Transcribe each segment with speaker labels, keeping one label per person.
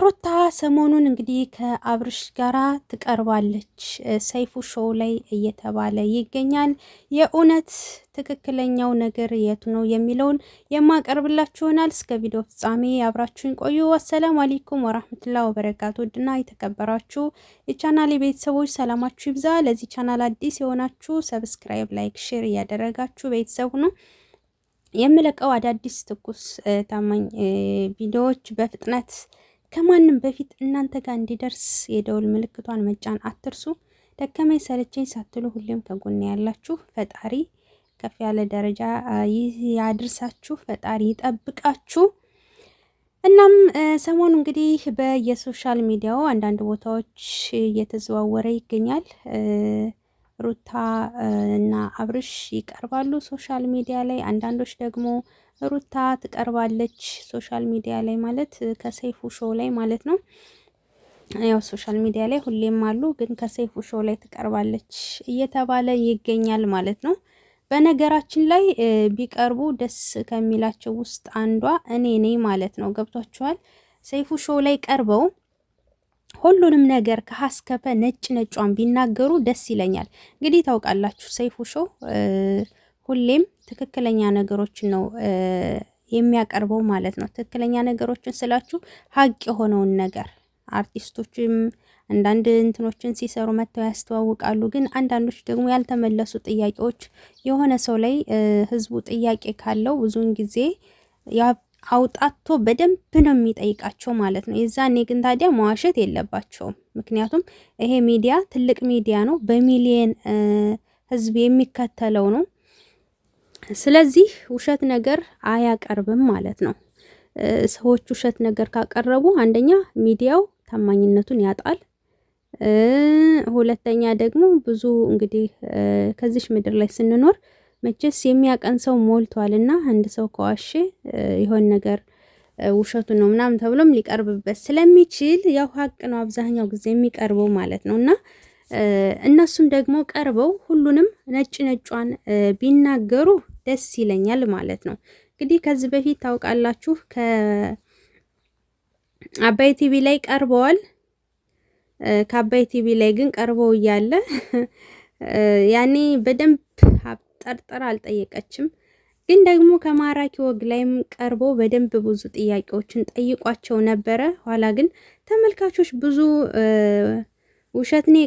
Speaker 1: ሩታ ሰሞኑን እንግዲህ ከአብርሽ ጋራ ትቀርባለች ሰይፉ ሾው ላይ እየተባለ ይገኛል። የእውነት ትክክለኛው ነገር የቱ ነው የሚለውን የማቀርብላችሁ ይሆናል። እስከ ቪዲዮ ፍጻሜ አብራችሁን ቆዩ። አሰላሙ አለይኩም ወራህመቱላሂ ወበረካቱ። ውድና የተከበራችሁ የቻናሌ ቤተሰቦች ሰላማችሁ ይብዛ። ለዚህ ቻናል አዲስ የሆናችሁ ሰብስክራይብ፣ ላይክ፣ ሼር እያደረጋችሁ ቤተሰቡ ነው የምለቀው አዳዲስ ትኩስ ታማኝ ቪዲዮዎች በፍጥነት ከማንም በፊት እናንተ ጋር እንዲደርስ የደውል ምልክቷን መጫን አትርሱ። ደከመኝ ሰለቸኝ ሳትሉ ሁሌም ከጎን ያላችሁ ፈጣሪ ከፍ ያለ ደረጃ ያድርሳችሁ፣ ፈጣሪ ይጠብቃችሁ። እናም ሰሞኑ እንግዲህ በየሶሻል ሚዲያው አንዳንድ ቦታዎች እየተዘዋወረ ይገኛል። ሩታ እና አብርሽ ይቀርባሉ ሶሻል ሚዲያ ላይ። አንዳንዶች ደግሞ ሩታ ትቀርባለች ሶሻል ሚዲያ ላይ ማለት ከሰይፉ ሾው ላይ ማለት ነው። ያው ሶሻል ሚዲያ ላይ ሁሌም አሉ፣ ግን ከሰይፉ ሾው ላይ ትቀርባለች እየተባለ ይገኛል ማለት ነው። በነገራችን ላይ ቢቀርቡ ደስ ከሚላቸው ውስጥ አንዷ እኔ ነኝ ማለት ነው። ገብቷችኋል? ሰይፉ ሾው ላይ ቀርበው ሁሉንም ነገር ከሀስከፈ ነጭ ነጯን ቢናገሩ ደስ ይለኛል። እንግዲህ ታውቃላችሁ ሰይፉ ሾው ሁሌም ትክክለኛ ነገሮችን ነው የሚያቀርበው ማለት ነው። ትክክለኛ ነገሮችን ስላችሁ ሀቅ የሆነውን ነገር አርቲስቶችም አንዳንድ እንትኖችን ሲሰሩ መተው ያስተዋውቃሉ። ግን አንዳንዶች ደግሞ ያልተመለሱ ጥያቄዎች የሆነ ሰው ላይ ህዝቡ ጥያቄ ካለው ብዙውን ጊዜ አውጣቶ በደንብ ነው የሚጠይቃቸው ማለት ነው። የዛኔ ግን ታዲያ መዋሸት የለባቸውም። ምክንያቱም ይሄ ሚዲያ ትልቅ ሚዲያ ነው፣ በሚሊየን ህዝብ የሚከተለው ነው። ስለዚህ ውሸት ነገር አያቀርብም ማለት ነው። ሰዎች ውሸት ነገር ካቀረቡ አንደኛ ሚዲያው ታማኝነቱን ያጣል። ሁለተኛ ደግሞ ብዙ እንግዲህ ከዚህ ምድር ላይ ስንኖር መቼስ የሚያቀን ሰው ሞልቷልና አንድ ሰው ከዋሽ ይሆን ነገር ውሸቱ ነው ምናምን ተብሎም ሊቀርብበት ስለሚችል ያው ሀቅ ነው አብዛኛው ጊዜ የሚቀርበው ማለት ነውና እነሱም ደግሞ ቀርበው ሁሉንም ነጭ ነጯን ቢናገሩ ደስ ይለኛል ማለት ነው። እንግዲህ ከዚህ በፊት ታውቃላችሁ ከአባይ ቲቪ ላይ ቀርበዋል። ከአባይ ቲቪ ላይ ግን ቀርበው እያለ ያኔ በደንብ ጠርጥራ አልጠየቀችም። ግን ደግሞ ከማራኪ ወግ ላይም ቀርበው በደንብ ብዙ ጥያቄዎችን ጠይቋቸው ነበረ። ኋላ ግን ተመልካቾች ብዙ ውሸት ነው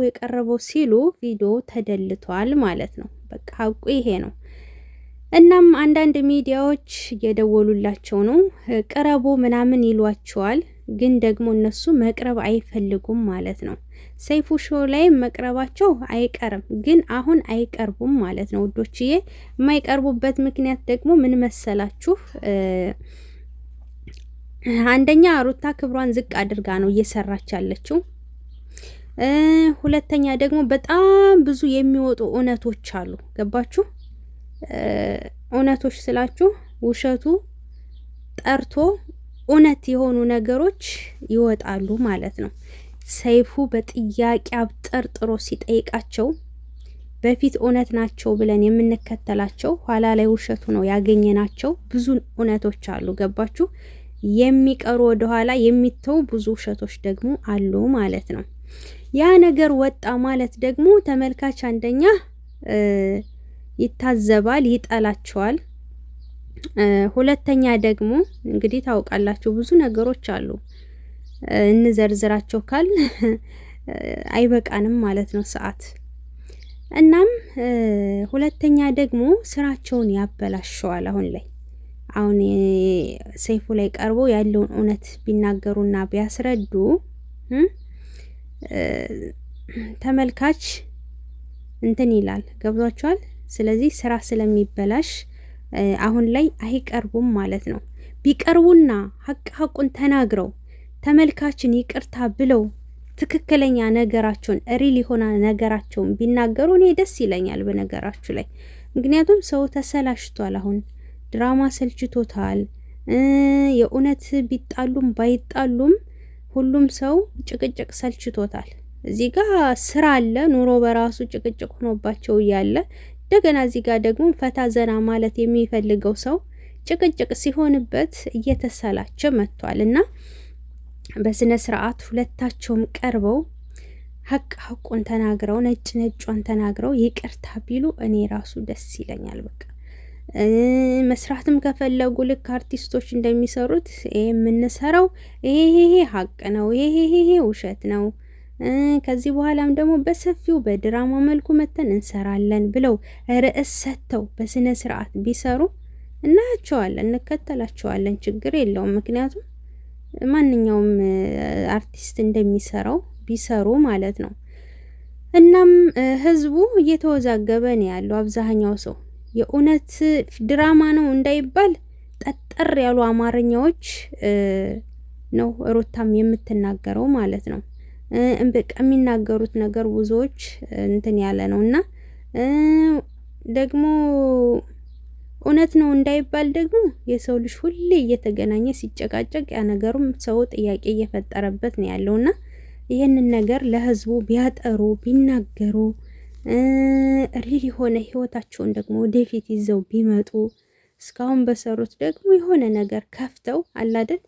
Speaker 1: የቀረበው ሲሉ ቪዲዮ ተደልቷል ማለት ነው። በቃ ሀቁ ይሄ ነው። እናም አንዳንድ ሚዲያዎች እየደወሉላቸው ነው ቅረቡ ምናምን ይሏቸዋል። ግን ደግሞ እነሱ መቅረብ አይፈልጉም ማለት ነው። ሰይፉ ሾው ላይ መቅረባቸው አይቀርም፣ ግን አሁን አይቀርቡም ማለት ነው ውዶችዬ። የማይቀርቡበት ምክንያት ደግሞ ምን መሰላችሁ? አንደኛ ሩታ ክብሯን ዝቅ አድርጋ ነው እየሰራች ያለችው። ሁለተኛ ደግሞ በጣም ብዙ የሚወጡ እውነቶች አሉ። ገባችሁ? እውነቶች ስላችሁ ውሸቱ ጠርቶ እውነት የሆኑ ነገሮች ይወጣሉ ማለት ነው። ሰይፉ በጥያቄ አብጠርጥሮ ሲጠይቃቸው በፊት እውነት ናቸው ብለን የምንከተላቸው ኋላ ላይ ውሸቱ ነው ያገኘናቸው ብዙ እውነቶች አሉ። ገባችሁ? የሚቀሩ ወደኋላ የሚተው ብዙ ውሸቶች ደግሞ አሉ ማለት ነው። ያ ነገር ወጣ ማለት ደግሞ ተመልካች አንደኛ ይታዘባል፣ ይጠላቸዋል። ሁለተኛ ደግሞ እንግዲህ ታውቃላችሁ ብዙ ነገሮች አሉ፣ እንዘርዝራቸው ካል አይበቃንም ማለት ነው ሰዓት። እናም ሁለተኛ ደግሞ ስራቸውን ያበላሸዋል። አሁን ሰይፉ ላይ ቀርቦ ያለውን እውነት ቢናገሩና ቢያስረዱ ተመልካች እንትን ይላል። ገብቷቸዋል። ስለዚህ ስራ ስለሚበላሽ አሁን ላይ አይቀርቡም ማለት ነው። ቢቀርቡና ሀቁን ተናግረው ተመልካችን ይቅርታ ብለው ትክክለኛ ነገራቸውን ሪል የሆነ ነገራቸውን ቢናገሩ እኔ ደስ ይለኛል በነገራችሁ ላይ። ምክንያቱም ሰው ተሰላሽቷል። አሁን ድራማ ሰልችቶታል። የእውነት ቢጣሉም ባይጣሉም ሁሉም ሰው ጭቅጭቅ ሰልችቶታል። እዚህ ጋር ስራ አለ፣ ኑሮ በራሱ ጭቅጭቅ ሆኖባቸው እያለ እንደገና እዚህ ጋር ደግሞ ፈታ ዘና ማለት የሚፈልገው ሰው ጭቅጭቅ ሲሆንበት እየተሰላቸ መጥቷል። እና በስነ ስርዓት ሁለታቸውም ቀርበው ሀቁን ተናግረው ነጭ ነጯን ተናግረው ይቅርታ ቢሉ እኔ ራሱ ደስ ይለኛል። በቃ መስራትም ከፈለጉ ልክ አርቲስቶች እንደሚሰሩት የምንሰራው ይሄ ሀቅ ነው፣ ይሄ ውሸት ነው፣ ከዚህ በኋላም ደግሞ በሰፊው በድራማ መልኩ መተን እንሰራለን ብለው ርዕስ ሰጥተው በስነ ስርዓት ቢሰሩ እናያቸዋለን፣ እንከተላቸዋለን። ችግር የለውም። ምክንያቱም ማንኛውም አርቲስት እንደሚሰራው ቢሰሩ ማለት ነው። እናም ህዝቡ እየተወዛገበ ነው ያለው። አብዛኛው ሰው የእውነት ድራማ ነው እንዳይባል ጠጠር ያሉ አማርኛዎች ነው ሩታም የምትናገረው ማለት ነው። በቃ የሚናገሩት ነገር ብዙዎች እንትን ያለ ነው እና ደግሞ እውነት ነው እንዳይባል ደግሞ የሰው ልጅ ሁሌ እየተገናኘ ሲጨቃጨቅ ያ ነገሩም ሰው ጥያቄ እየፈጠረበት ነው ያለውና ይህንን ነገር ለህዝቡ ቢያጠሩ ቢናገሩ ሪል የሆነ ህይወታቸውን ደግሞ ወደፊት ይዘው ቢመጡ እስካሁን በሰሩት ደግሞ የሆነ ነገር ከፍተው አላደል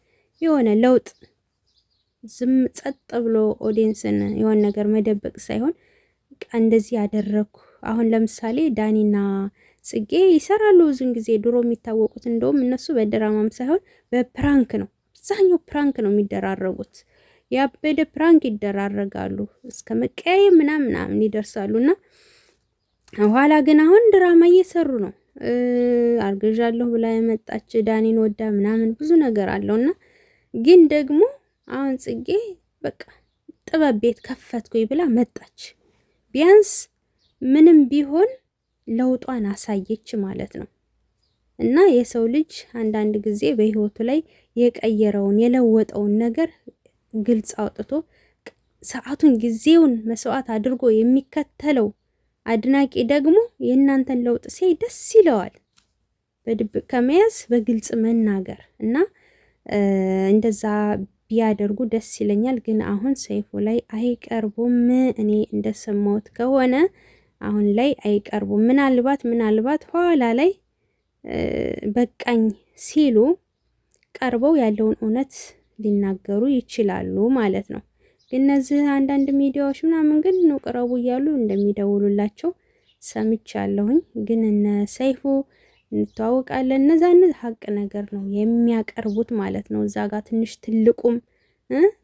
Speaker 1: የሆነ ለውጥ ዝም ጸጥ ብሎ ኦዲየንስን የሆነ ነገር መደበቅ ሳይሆን እንደዚህ ያደረኩ አሁን ለምሳሌ ዳኒና ጽጌ ይሰራሉ ብዙን ጊዜ ድሮ የሚታወቁት እንደውም እነሱ በድራማም ሳይሆን በፕራንክ ነው። አብዛኛው ፕራንክ ነው የሚደራረጉት። ያበደ ፕራንክ ይደራረጋሉ እስከ መቀያየም ምናምን ይደርሳሉና ኋላ ግን አሁን ድራማ እየሰሩ ነው። አርገዣለሁ ብላ የመጣች ዳኒን ወዳ ምናምን ብዙ ነገር አለውና ግን ደግሞ አሁን ጽጌ በቃ ጥበብ ቤት ከፈትኩኝ ብላ መጣች። ቢያንስ ምንም ቢሆን ለውጧን አሳየች ማለት ነው። እና የሰው ልጅ አንዳንድ ጊዜ በህይወቱ ላይ የቀየረውን የለወጠውን ነገር ግልጽ አውጥቶ ሰዓቱን ጊዜውን መስዋዕት አድርጎ የሚከተለው አድናቂ ደግሞ የእናንተን ለውጥ ሲያይ ደስ ይለዋል። በድብቅ ከመያዝ በግልጽ መናገር እና እንደዛ ቢያደርጉ ደስ ይለኛል። ግን አሁን ሰይፉ ላይ አይቀርቡም። እኔ እንደሰማሁት ከሆነ አሁን ላይ አይቀርቡም። ምናልባት ኋላ ላይ በቃኝ ሲሉ ቀርበው ያለውን እውነት ሊናገሩ ይችላሉ ማለት ነው። እነዚህ አንዳንድ ሚዲያዎች ምናምን ግን ነው ቅረቡ እያሉ እንደሚደውሉላቸው ሰምቻለሁኝ። ግን እነ ሰይፉ እንተዋወቃለን እነዛ ሀቅ ነገር ነው የሚያቀርቡት ማለት ነው። እዛ ጋር ትንሽ ትልቁም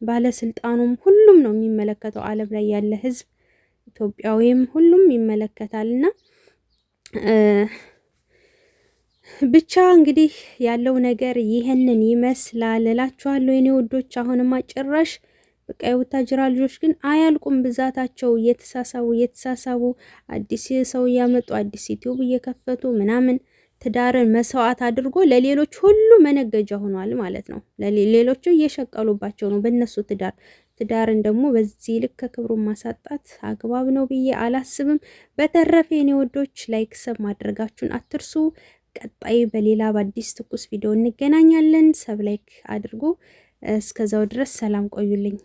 Speaker 1: ባለስልጣኑም ሁሉም ነው የሚመለከተው። ዓለም ላይ ያለ ህዝብ ኢትዮጵያዊም ሁሉም ይመለከታልና ብቻ እንግዲህ ያለው ነገር ይሄንን ይመስላል እላችኋለሁ የኔ ውዶች። አሁንማ ጭራሽ በቃ የቡታጅራ ልጆች ግን አያልቁም ብዛታቸው። እየተሳሳቡ አዲስ ሰው እያመጡ አዲስ ዩቲዩብ እየከፈቱ ምናምን ትዳርን መስዋዕት አድርጎ ለሌሎች ሁሉ መነገጃ ሆኗል ማለት ነው። ለሌሎቹ እየሸቀሉባቸው ነው በእነሱ ትዳርን ደግሞ በዚህ ልክ ከክብሩን ማሳጣት አግባብ ነው ብዬ አላስብም። በተረፈ የኔ ወዶች ላይክ ሰብ ማድረጋችሁን አትርሱ። ቀጣይ በሌላ በአዲስ ትኩስ ቪዲዮ እንገናኛለን። ሰብ ላይክ አድርጉ። እስከዛው ድረስ ሰላም ቆዩልኝ።